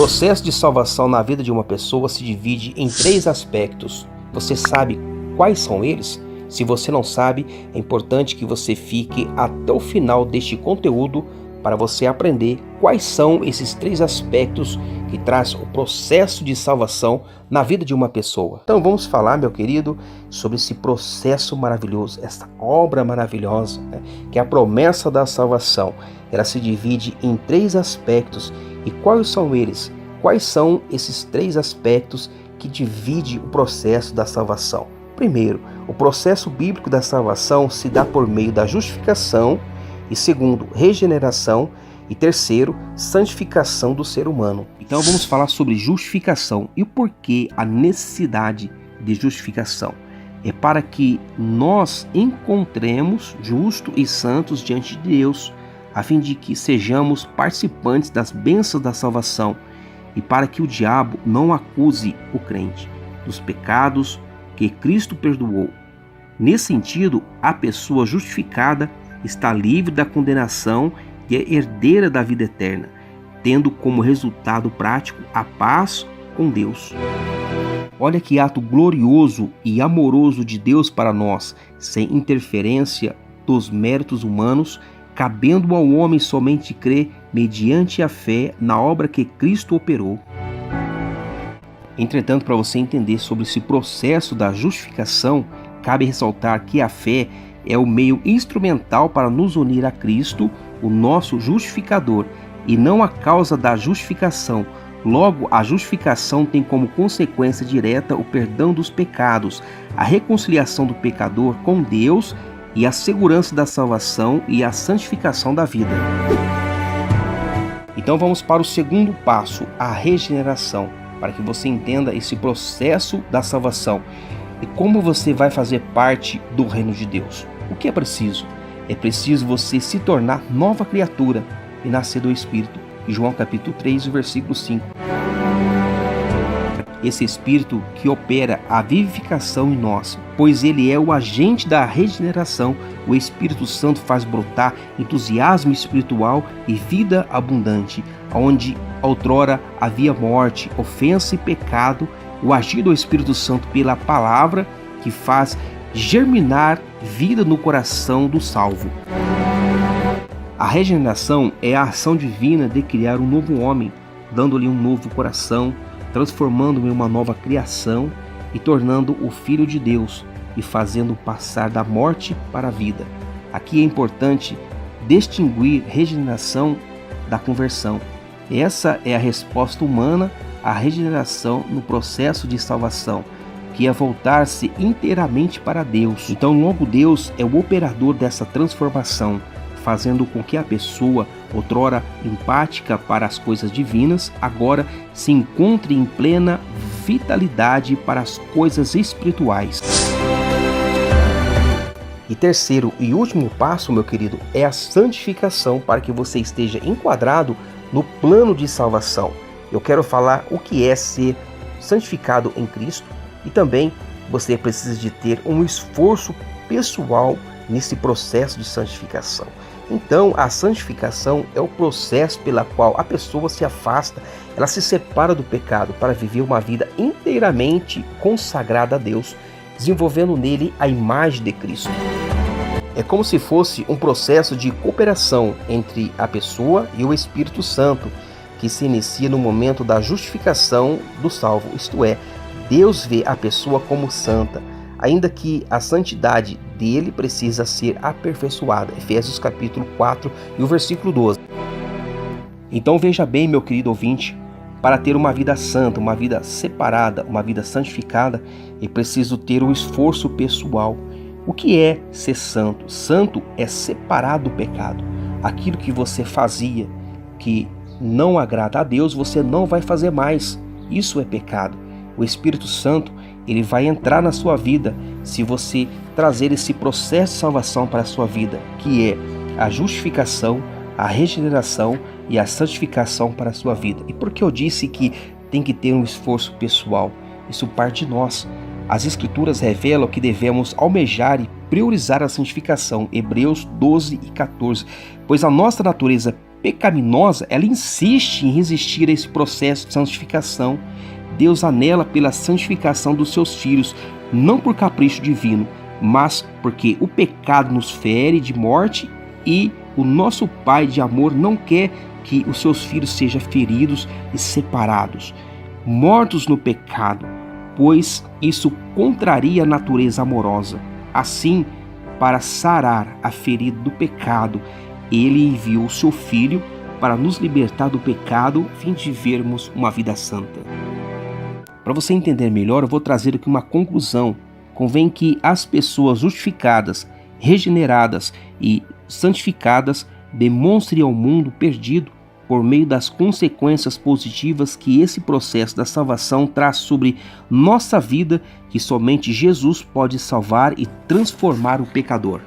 processo de salvação na vida de uma pessoa se divide em 3 aspectos. Você sabe quais são eles? Se você não sabe, é importante que você fique até o final deste conteúdo para você aprender quais são esses 3 aspectos que traz o processo de salvação na vida de uma pessoa. Então vamos falar, meu querido, sobre esse processo maravilhoso, essa obra maravilhosa, que é a promessa da salvação. Ela se divide em 3 aspectos. E quais são eles? Quais são esses 3 aspectos que dividem o processo da salvação? Primeiro, o processo bíblico da salvação se dá por meio da justificação, e segundo, regeneração, e terceiro, santificação do ser humano. Então vamos falar sobre justificação e o porquê a necessidade de justificação. É para que nós encontremos justos e santos diante de Deus, a fim de que sejamos participantes das bênçãos da salvação e para que o diabo não acuse o crente dos pecados que Cristo perdoou. Nesse sentido, a pessoa justificada está livre da condenação e é herdeira da vida eterna, tendo como resultado prático a paz com Deus. Olha que ato glorioso e amoroso de Deus para nós, sem interferência dos méritos humanos, cabendo ao homem somente crer mediante a fé na obra que Cristo operou. Entretanto, para você entender sobre esse processo da justificação, cabe ressaltar que a fé é o meio instrumental para nos unir a Cristo, o nosso justificador, e não a causa da justificação. Logo, a justificação tem como consequência direta o perdão dos pecados, a reconciliação do pecador com Deus e a segurança da salvação e a santificação da vida. Então vamos para o segundo passo, a regeneração, para que você entenda esse processo da salvação e como você vai fazer parte do reino de Deus. O que é preciso? É preciso você se tornar nova criatura e nascer do Espírito. João capítulo 3, versículo 5. Esse Espírito que opera a vivificação em nós, pois ele é o agente da regeneração. O Espírito Santo faz brotar entusiasmo espiritual e vida abundante, onde outrora havia morte, ofensa e pecado. O agir do Espírito Santo pela palavra que faz germinar vida no coração do salvo. A regeneração é a ação divina de criar um novo homem, dando-lhe um novo coração, transformando-o em uma nova criação e tornando o Filho de Deus e fazendo passar da morte para a vida. Aqui é importante distinguir regeneração da conversão. Essa é a resposta humana à regeneração no processo de salvação, que é voltar-se inteiramente para Deus. Então, logo Deus é o operador dessa transformação, fazendo com que a pessoa, outrora empática para as coisas divinas, agora se encontre em plena vitalidade para as coisas espirituais. E terceiro e último passo, meu querido, é a santificação, para que você esteja enquadrado no plano de salvação. Eu quero falar o que é ser santificado em Cristo e também você precisa de ter um esforço pessoal nesse processo de santificação. Então, a santificação é o processo pela qual a pessoa se afasta, ela se separa do pecado para viver uma vida inteiramente consagrada a Deus, desenvolvendo nele a imagem de Cristo. É como se fosse um processo de cooperação entre a pessoa e o Espírito Santo, que se inicia no momento da justificação do salvo, isto é, Deus vê a pessoa como santa, ainda que a santidade dele precisa ser aperfeiçoada. Efésios capítulo 4 e o versículo 12. Então veja bem, meu querido ouvinte, para ter uma vida santa, uma vida separada, uma vida santificada, é preciso ter um esforço pessoal. O que é ser santo? Santo é separar do pecado. Aquilo que você fazia, que não agrada a Deus, você não vai fazer mais. Isso é pecado. O Espírito Santo, ele vai entrar na sua vida se você trazer esse processo de salvação para a sua vida, que é a justificação, a regeneração e a santificação para a sua vida. E por que eu disse que tem que ter um esforço pessoal? Isso parte de nós. As Escrituras revelam que devemos almejar e priorizar a santificação. Hebreus 12 e 14. Pois a nossa natureza pecaminosa, ela insiste em resistir a esse processo de santificação. Deus anela pela santificação dos seus filhos, não por capricho divino, mas porque o pecado nos fere de morte e o nosso Pai de amor não quer que os seus filhos sejam feridos e separados, mortos no pecado, pois isso contraria a natureza amorosa. Assim, para sarar a ferida do pecado, ele enviou o seu Filho para nos libertar do pecado, a fim de vivermos uma vida santa. Para você entender melhor, eu vou trazer aqui uma conclusão. Convém que as pessoas justificadas, regeneradas e santificadas demonstrem ao mundo perdido, por meio das consequências positivas que esse processo da salvação traz sobre nossa vida, que somente Jesus pode salvar e transformar o pecador.